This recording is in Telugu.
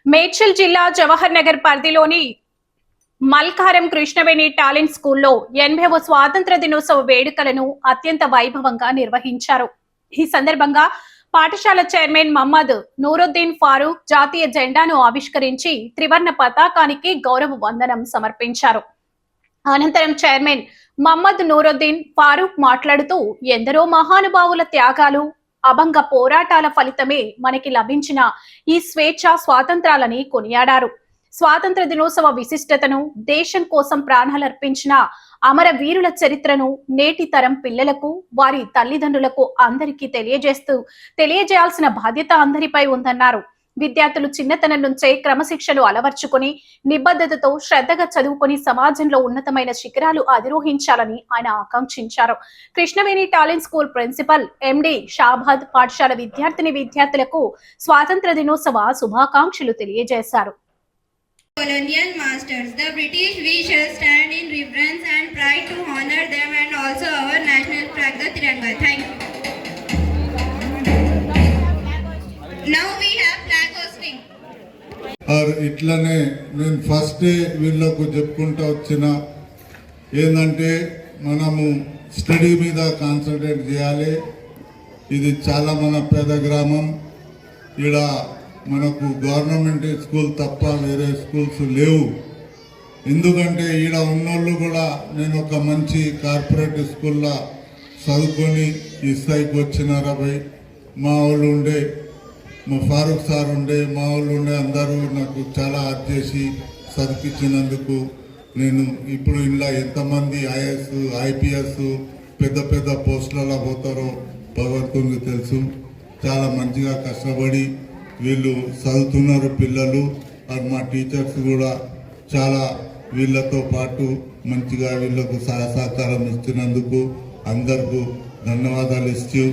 మేడ్చల్ జిల్లా జవహర్ నగర్ పరిధిలోని మల్కారం కృష్ణవేణి టాలెంట్ స్కూల్లో 80వ స్వాతంత్ర దినోత్సవ వేడుకలను అత్యంత వైభవంగా నిర్వహించారు. ఈ సందర్భంగా పాఠశాల చైర్మన్ మహమ్మద్ నూరుద్దీన్ ఫారూక్ జాతీయ జెండాను ఆవిష్కరించి త్రివర్ణ పతాకానికి గౌరవ వందనం సమర్పించారు. అనంతరం చైర్మన్ మహమ్మద్ నూరుద్దీన్ ఫారూక్ మాట్లాడుతూ ఎందరో మహానుభావుల త్యాగాలు, అభంగ పోరాటాల ఫలితమే మనకి లభించిన ఈ స్వేచ్ఛ స్వాతంత్రాలని కొనియాడారు. స్వాతంత్ర దినోత్సవ విశిష్టతను, దేశం కోసం ప్రాణాలర్పించిన అమర వీరుల చరిత్రను నేటి తరం పిల్లలకు, వారి తల్లిదండ్రులకు అందరికీ తెలియజేయాల్సిన బాధ్యత అందరిపై ఉందన్నారు. విద్యార్థులు చిన్నతనం నుంచే క్రమశిక్షలు అలవర్చుకొని నిబద్ధతతో శ్రద్ధగా చదువుకొని సమాజంలో ఉన్నతమైన శిఖరాలు అధిరోహించాలని ఆయన ఆకాంక్షించారు. కృష్ణవేణి టాలెంట్ స్కూల్ ప్రిన్సిపల్ ఎండి షాబాద్ పాఠశాల విద్యార్థులకు స్వాతంత్ర దినోత్సవ శుభాకాంక్షలు తెలియజేశారు. Colonial masters, the British, we shall stand in reverence and pride to honor them and also our national flag, the Tiranga. Thank you. Now we have flag hosting. और ఇట్లనే నేను ఫస్ట్ వీళ్ళకు చెప్పుకుంటూ వచ్చిన ఏంటంటే మనము స్టడీ మీద కాన్సన్ట్రేట్ చేయాలి. ఇది చాలా మన పేద గ్రామం. ఇక్కడ మనకు గవర్నమెంట్ స్కూల్ తప్ప వేరే స్కూల్స్ లేవు. ఎందుకంటే ఈడ ఉన్నోళ్ళు కూడా నేను ఒక మంచి కార్పొరేట్ స్కూల్లో చదువుకొని ఈ స్థాయికి వచ్చినారా భయ్. మా వాళ్ళు ఉండే, మా ఫారూక్ సార్ ఉండే, మా వాళ్ళు ఉండే, అందరూ నాకు చాలా హెల్ప్ చేసి చదివించినందుకు నేను ఇప్పుడు ఇలా ఎంతమంది ఐఏఎస్, ఐపీఎస్ పెద్ద పెద్ద పోస్టులలో పోతారో భగవంతునికి తెలుసు. చాలా మంచిగా కష్టపడి వీళ్ళు చదువుతున్నారు పిల్లలు. మా టీచర్స్ కూడా చాలా వీళ్ళతో పాటు మంచిగా వీళ్ళకు సహకారం ఇచ్చినందుకు అందరికీ ధన్యవాదాలు ఇస్తూ